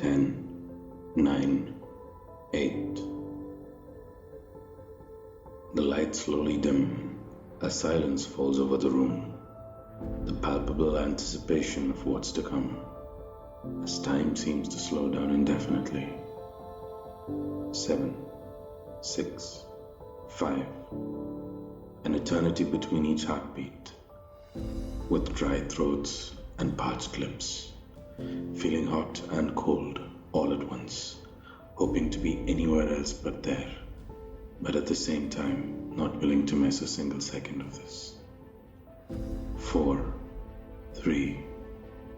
10, 9, 8. The lights slowly dim as silence falls over the room, the palpable anticipation of what's to come, as time seems to slow down indefinitely. 7, 6, 5. An eternity between each heartbeat, with dry throats and parched lips, feeling hot and cold all at once, hoping to be anywhere else but there, but at the same time not willing to miss a single second of this. 4, 3,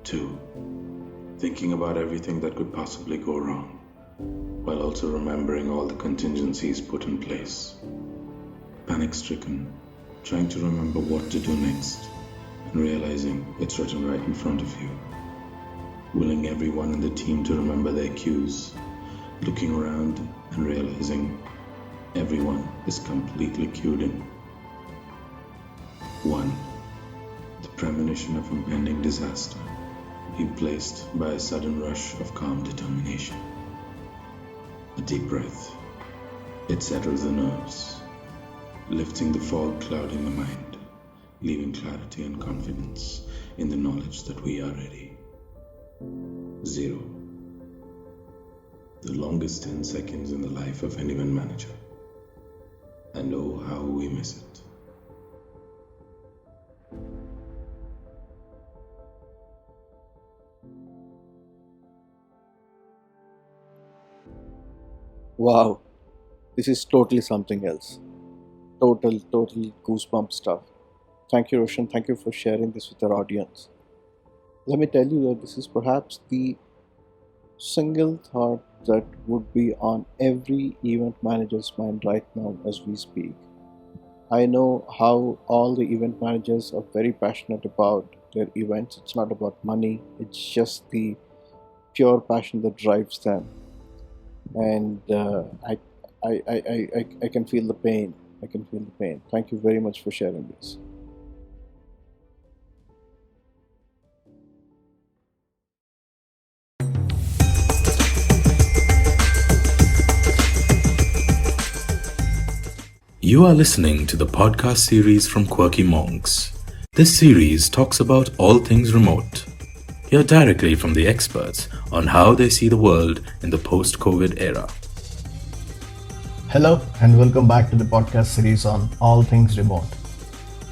2. Thinking about everything that could possibly go wrong, while also remembering all the contingencies put in place. Panic-stricken, trying to remember what to do next, and realizing it's written right in front of you. Willing everyone in the team to remember their cues, looking around and realizing everyone is completely cued in. 1. The premonition of impending disaster, replaced by a sudden rush of calm determination. A deep breath. It settles the nerves, lifting the fog clouding the mind, leaving clarity and confidence in the knowledge that we are ready. 0. The longest 10 seconds in the life of an event manager. And oh, how we miss it. Wow, this is totally something else. Total goosebump stuff. Thank you, Roshan. Thank you for sharing this with our audience. Let me tell you that this is perhaps the single thought that would be on every event manager's mind right now as we speak. I know how all the event managers are very passionate about their events. It's not about money, it's just the pure passion that drives them. And I can feel the pain. I can feel the pain. Thank you very much for sharing this. You are listening to the podcast series from Quirky Monks. This series talks about all things remote. Hear directly from the experts on how they see the world in the post-COVID era. Hello and welcome back to the podcast series on all things remote.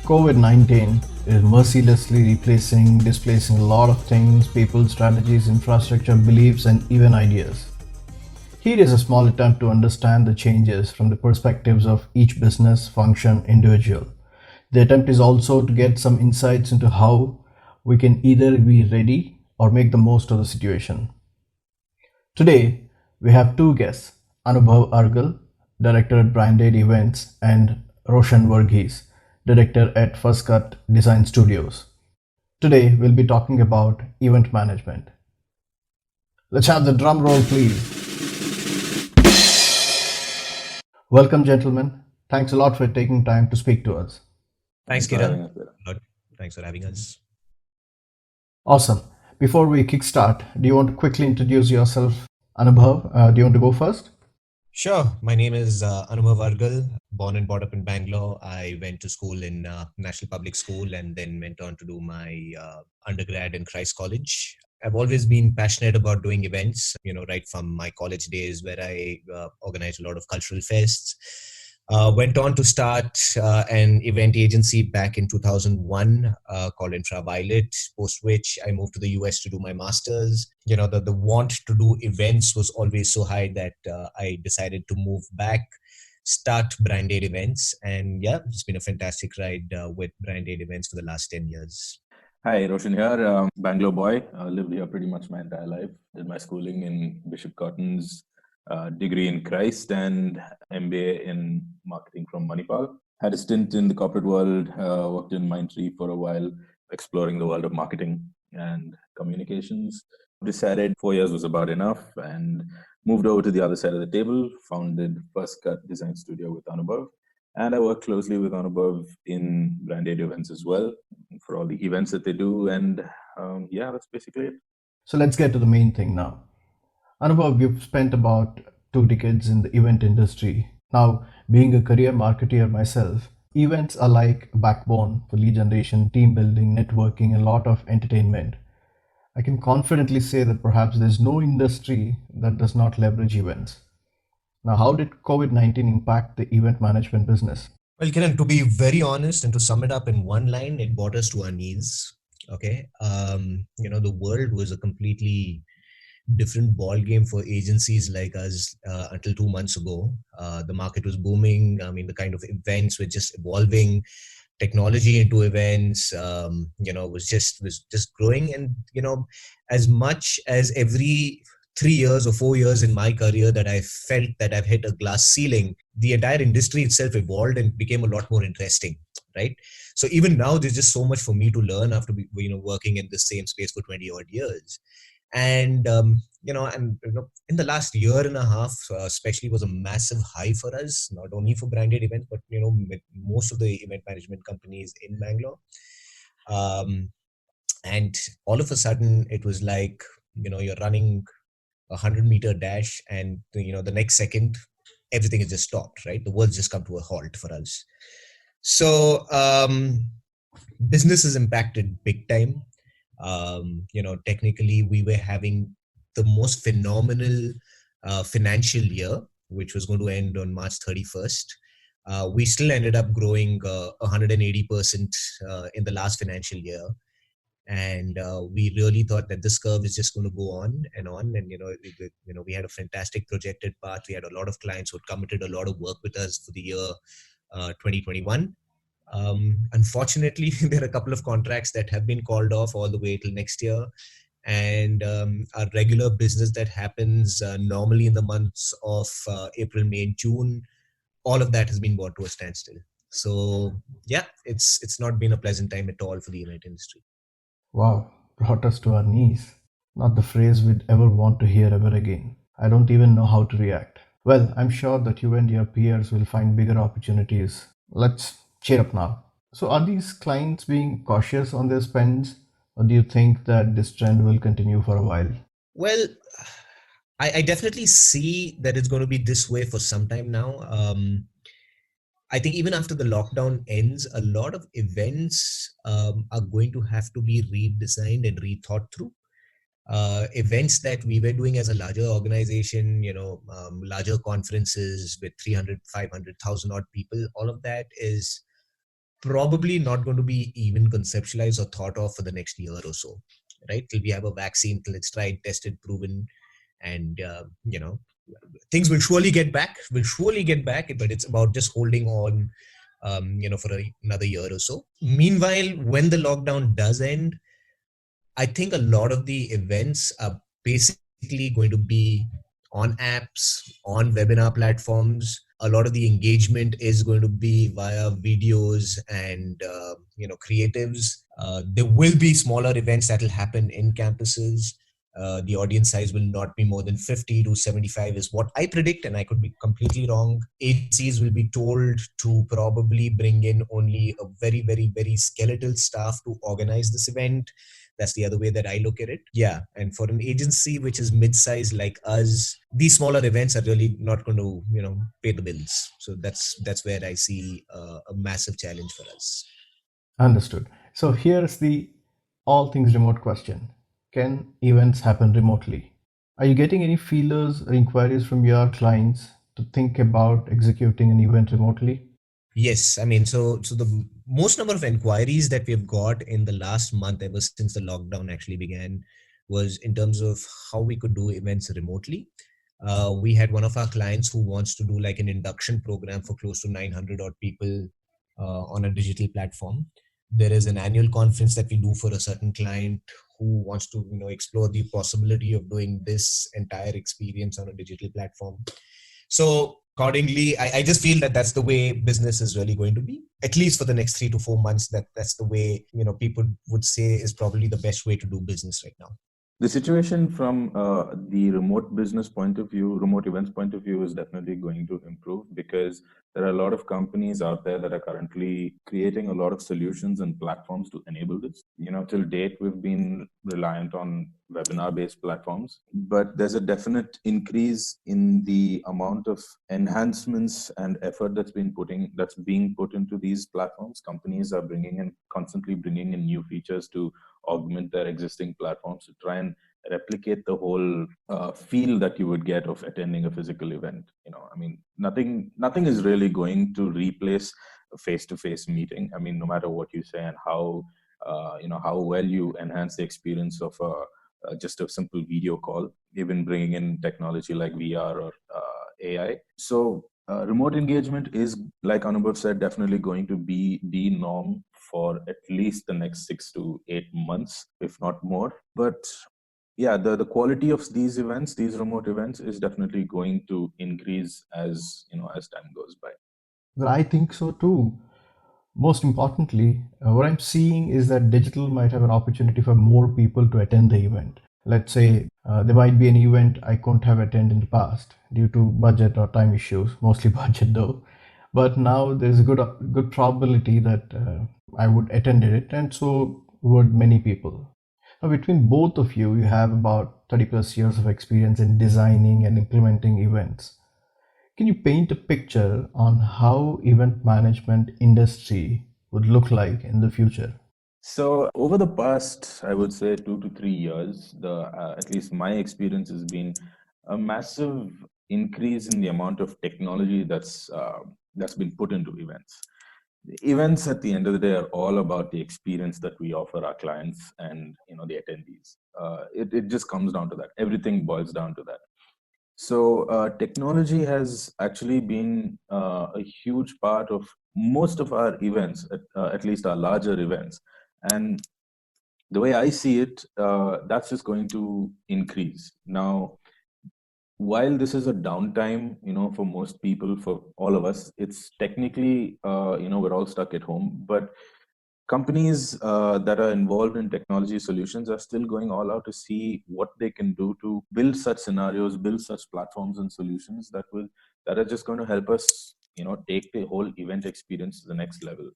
COVID-19 is mercilessly displacing a lot of things, people, strategies, infrastructure, beliefs, and even ideas. Here is a small attempt to understand the changes from the perspectives of each business, function, individual. The attempt is also to get some insights into how we can either be ready or make the most of the situation. Today, we have two guests, Anubhav Argal, Director at BrandAid Events, and Roshan Varghese, Director at FirstCut Design Studios. Today, we'll be talking about event management. Let's have the drum roll, please. Welcome, gentlemen. Thanks a lot for taking time to speak to us. Thanks, Kiran. Thanks for having us. Awesome. Before we kickstart, do you want to quickly introduce yourself, Anubhav? Do you want to go first? Sure. My name is Anubhav Argal, born and brought up in Bangalore. I went to school in National Public School and then went on to do my undergrad in Christ College. I've always been passionate about doing events, right from my college days where I organized a lot of cultural fests. Went on to start an event agency back in 2001 called Intraviolet, post which I moved to the US to do my master's. The want to do events was always so high that I decided to move back, start BrandAid Events. And yeah, it's been a fantastic ride with BrandAid Events for the last 10 years. Hi, Roshan here, Bangalore boy. Lived here pretty much my entire life. Did my schooling in Bishop Cotton's, degree in Christ and MBA in marketing from Manipal. Had a stint in the corporate world, worked in Mindtree for a while, exploring the world of marketing and communications. Decided 4 years was about enough and moved over to the other side of the table, founded FirstCut Design Studio with Anubhav. And I work closely with Anubhav in BrandAid Events as well for all the events that they do. And that's basically it. So let's get to the main thing now. Anubhav, you've spent about 2 decades in the event industry. Now, being a career marketer myself, events are like a backbone for lead generation, team building, networking, and a lot of entertainment. I can confidently say that perhaps there's no industry that does not leverage events. Now, how did COVID-19 impact the event management business? Well, Kiran, to be very honest and to sum it up in one line, it brought us to our knees. Okay. The world was a completely different ball game for agencies like us until 2 months ago. The market was booming. I mean, the kind of events were just evolving. Technology into events, was just growing. And as much as every 3 years or 4 years in my career that I felt that I've hit a glass ceiling, the entire industry itself evolved and became a lot more interesting. Right. So even now, there's just so much for me to learn after working in the same space for 20 odd years. And in the last year and a half especially was a massive high for us, not only for BrandAid Events but with most of the event management companies in Bangalore. And all of a sudden it was like you're running 100-meter dash, and the next second everything is just stopped. Right, the world's just come to a halt for us. So business is impacted big time. Technically we were having the most phenomenal financial year, which was going to end on March 31st. We still ended up growing 180% in the last financial year. And we really thought that this curve is just going to go on and on. And, we had a fantastic projected path. We had a lot of clients who had committed a lot of work with us for the year 2021. Unfortunately, there are a couple of contracts that have been called off all the way till next year. And our regular business that happens normally in the months of April, May, and June, all of that has been brought to a standstill. So yeah, it's not been a pleasant time at all for the event industry. Wow, brought us to our knees. Not the phrase we'd ever want to hear ever again. I don't even know how to react. Well, I'm sure that you and your peers will find bigger opportunities. Let's cheer up now. So, are these clients being cautious on their spends, or do you think that this trend will continue for a while? Well, I definitely see that it's going to be this way for some time now. I think even after the lockdown ends, a lot of events are going to have to be redesigned and rethought through. Events that we were doing as a larger organization, larger conferences with 300, 500,000 odd people, all of that is probably not going to be even conceptualized or thought of for the next year or so, right? Till we have a vaccine, till it's tried, tested, proven, and things will surely get back. But it's about just holding on, for another year or so. Meanwhile, when the lockdown does end, I think a lot of the events are basically going to be on apps, on webinar platforms. A lot of the engagement is going to be via videos and creatives. There will be smaller events that will happen in campuses. The audience size will not be more than 50 to 75 is what I predict, and I could be completely wrong. Agencies will be told to probably bring in only a very, very, very skeletal staff to organize this event. That's the other way that I look at it. Yeah. And for an agency which is mid-sized like us, these smaller events are really not going to, pay the bills. So that's where I see a massive challenge for us. Understood. So here's the all things remote question. Can events happen remotely? Are you getting any feelers or inquiries from your clients to think about executing an event remotely? Yes, I mean, so the most number of inquiries that we've got in the last month, ever since the lockdown actually began, was in terms of how we could do events remotely. We had one of our clients who wants to do like an induction program for close to 900 odd people on a digital platform. There is an annual conference that we do for a certain client who wants to, explore the possibility of doing this entire experience on a digital platform. So accordingly, I just feel that that's the way business is really going to be, at least for the next 3 to 4 months. That's the way, people would say is probably the best way to do business right now. The situation from the remote business point of view, remote events point of view, is definitely going to improve because there are a lot of companies out there that are currently creating a lot of solutions and platforms to enable this. Till date, we've been reliant on webinar-based platforms, but there's a definite increase in the amount of enhancements and effort that's being put into these platforms. Companies are constantly bringing in new features to augment their existing platforms to try and replicate the whole feel that you would get of attending a physical event. Nothing is really going to replace a face-to-face meeting. No matter what you say and how well you enhance the experience of just a simple video call, even bringing in technology like VR or AI. So remote engagement is, like Anubhav said, definitely going to be the norm for at least the next 6 to 8 months, if not more. But yeah, the quality of these events, these remote events, is definitely going to increase as time goes by. Well, I think so too. Most importantly, what I'm seeing is that digital might have an opportunity for more people to attend the event. Let's say there might be an event I couldn't have attended in the past due to budget or time issues, mostly budget though. But now there's a good probability that I would attend it, and so would many people. Now, between both of you, you have about 30 plus years of experience in designing and implementing events. Can you paint a picture on how event management industry would look like in the future? So over the past, I would say 2 to 3 years, at least my experience has been a massive increase in the amount of technology that's been put into events. Events at the end of the day are all about the experience that we offer our clients and the attendees. It just comes down to that. Everything boils down to that. So technology has actually been a huge part of most of our events, at least our larger events. And the way I see it, that's just going to increase. Now, while this is a downtime, for most people, for all of us, it's technically, we're all stuck at home. But companies that are involved in technology solutions are still going all out to see what they can do to build such scenarios, build such platforms and solutions that are just going to help us, take the whole event experience to the next level.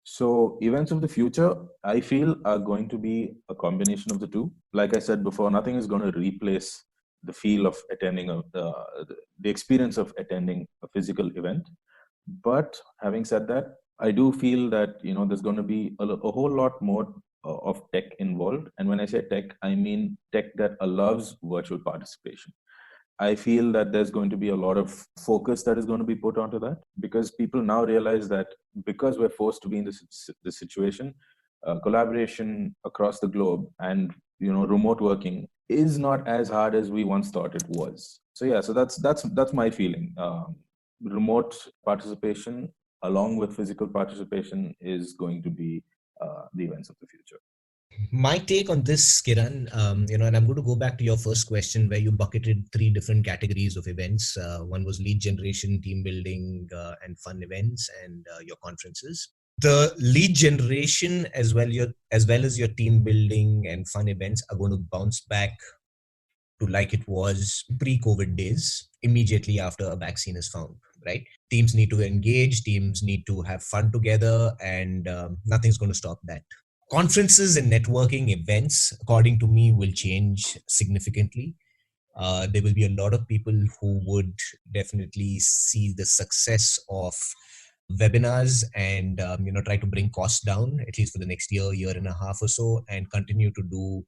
So events of the future, I feel, are going to be a combination of the two. Like I said before, nothing is going to replace the feel of attending the experience of attending a physical event. But having said that, I do feel that there's going to be a whole lot more of tech involved. And when I say tech, I mean tech that allows virtual participation. I feel that there's going to be a lot of focus that is going to be put onto that, because people now realize that because we're forced to be in this situation, collaboration across the globe and remote working is not as hard as we once thought it was. So yeah, so that's my feeling. Remote participation along with physical participation is going to be the events of the future. My take on this, Kiran, and I'm going to go back to your first question where you bucketed 3 different categories of events. One was lead generation, team building, and fun events, and your conferences. The lead generation as well as your team building and fun events are going to bounce back to like it was pre-COVID days, immediately after a vaccine is found, right? Teams need to engage, teams need to have fun together, and nothing's going to stop that. Conferences and networking events, according to me, will change significantly. There will be a lot of people who would definitely see the success of webinars and try to bring costs down, at least for the next year and a half or so, and continue to do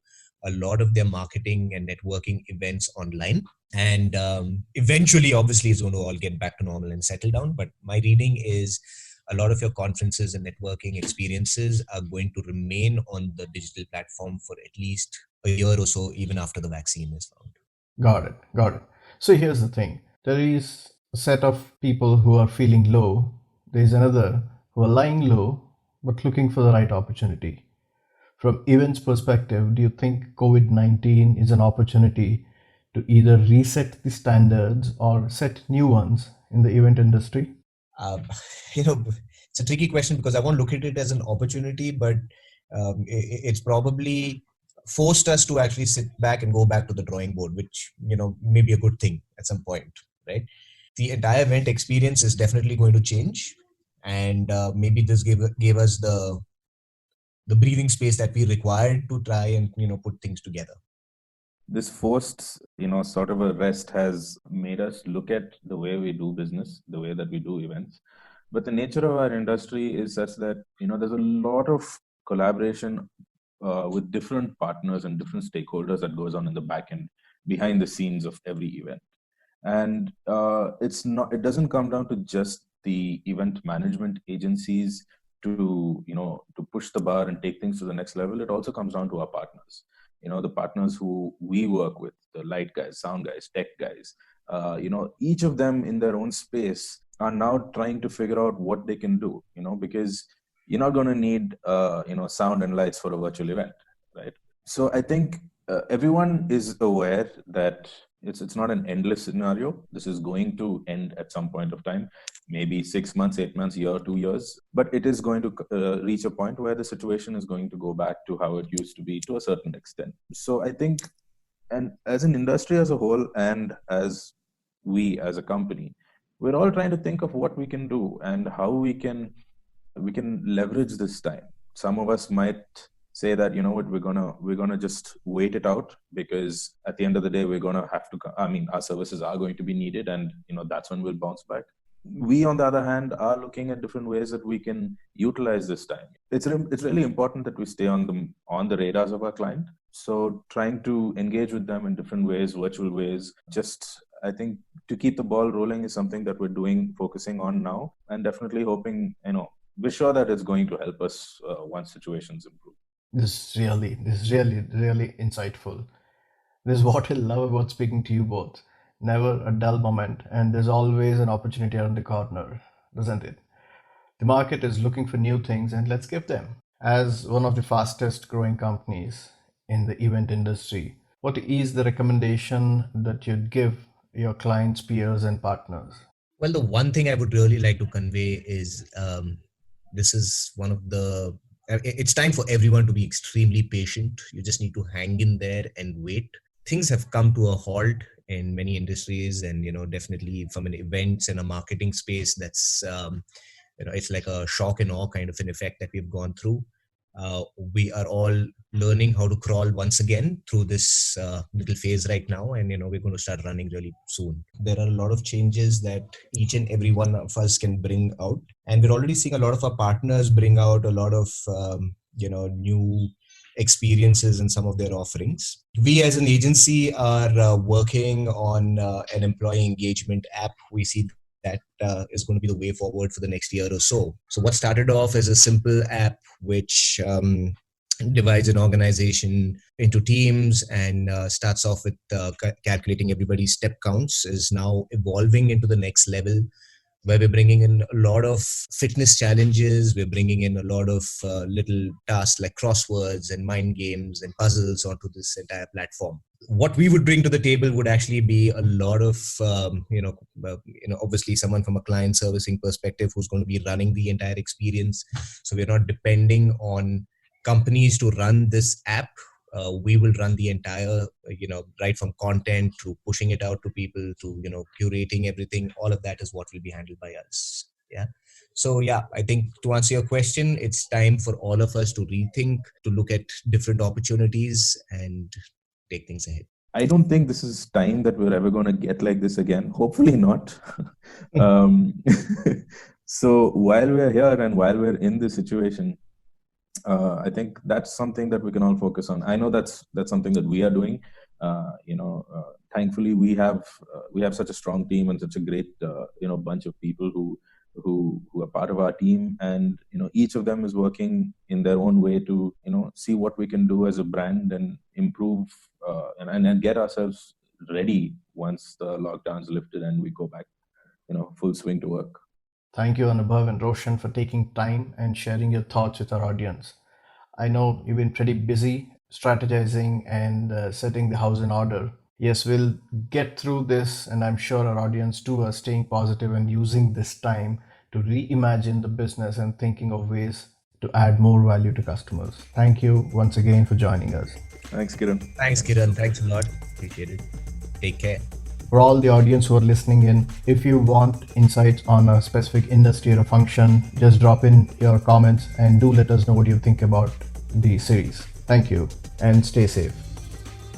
a lot of their marketing and networking events online. And eventually, obviously, it's going to all get back to normal and settle down. But my reading is a lot of your conferences and networking experiences are going to remain on the digital platform for at least a year or so, even after the vaccine is found. Got it. So here's the thing. There is a set of people who are feeling low. There is another who are lying low, but looking for the right opportunity. From events perspective, do you think COVID-19 is an opportunity to either reset the standards or set new ones in the event industry? It's a tricky question because I won't look at it as an opportunity, but it's probably forced us to actually sit back and go back to the drawing board, which, may be a good thing at some point, right? The entire event experience is definitely going to change. And maybe this gave us the breathing space that we required to try and, put things together. This forced, sort of a rest has made us look at the way we do business, the way that we do events. But the nature of our industry is such that, there's a lot of collaboration with different partners and different stakeholders that goes on in the back end, behind the scenes of every event. And it doesn't come down to just the event management agencies to push the bar and take things to the next level. It also comes down to our partners, the partners who we work with, the light guys, sound guys, tech guys. Each of them in their own space are now trying to figure out what they can do, because you're not going to need sound and lights for a virtual event, right? So I think everyone is aware that it's not an endless scenario. This is going to end at some point of time, maybe 6 months, 8 months, year, 2 years. But it is going to reach a point where the situation is going to go back to how it used to be to a certain extent. So I think, and as an industry as a whole, and as we as a company, we're all trying to think of what we can do and how we can leverage this time. Some of us might say that, we're gonna just wait it out, because at the end of the day, we're gonna have to, our services are going to be needed, and that's when we'll bounce back. We, on the other hand, are looking at different ways that we can utilize this time. It's really important that we stay on the radars of our client. So trying to engage with them in different ways, virtual ways, just, I think, to keep the ball rolling is something that we're focusing on now, and definitely hoping, we're sure that it's going to help us once situations improve. This is really, really insightful. This is what I love about speaking to you both. Never a dull moment, and there's always an opportunity around the corner, doesn't it? The market is looking for new things, and let's give them. As one of the fastest growing companies in the event industry, what is the recommendation that you'd give your clients, peers, and partners? Well, the one thing I would really like to convey is this is one of the it's time for everyone to be extremely patient. You just need to hang in there and wait. Things have come to a halt in many industries, and definitely from an events and a marketing space, that's it's like a shock and awe kind of an effect that we've gone through. We are all learning how to crawl once again through this little phase right now, and we're going to start running really soon. There are a lot of changes that each and every one of us can bring out, and we're already seeing a lot of our partners bring out a lot of new experiences in some of their offerings. We as an agency are working on an employee engagement app. We see that is going to be the way forward for the next year or so. So what started off as a simple app which divides an organization into teams and starts off with calculating everybody's step counts is now evolving into the next level, where we're bringing in a lot of fitness challenges. We're bringing in a lot of little tasks like crosswords and mind games and puzzles onto this entire platform. What we would bring to the table would actually be a lot of, obviously someone from a client servicing perspective who's going to be running the entire experience. So we're not depending on companies to run this app. We will run the entire, right from content to pushing it out to people to, curating everything. All of that is what will be handled by us. Yeah. So yeah, I think to answer your question, it's time for all of us to rethink, to look at different opportunities and take things ahead. I don't think this is time that we're ever going to get like this again. Hopefully not. So while we're here and while we're in this situation, I think that's something that we can all focus on. I know that's something that we are doing. Thankfully, we have such a strong team and such a great bunch of people who are part of our team, and each of them is working in their own way to see what we can do as a brand and improve and get ourselves ready once the lockdown's lifted and we go back full swing to work. Thank you, Anubhav and Roshan, for taking time and sharing your thoughts with our audience. I know you've been pretty busy strategizing and setting the house in order. Yes, we'll get through this, and I'm sure our audience too are staying positive and using this time to reimagine the business and thinking of ways to add more value to customers. Thank you once again for joining us. Thanks, Kiran. Thanks, Kiran. Thanks a lot. Appreciate it. Take care. For all the audience who are listening in, if you want insights on a specific industry or a function, just drop in your comments and do let us know what you think about the series. Thank you and stay safe.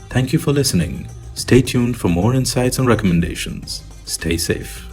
Thank you for listening. Stay tuned for more insights and recommendations. Stay safe.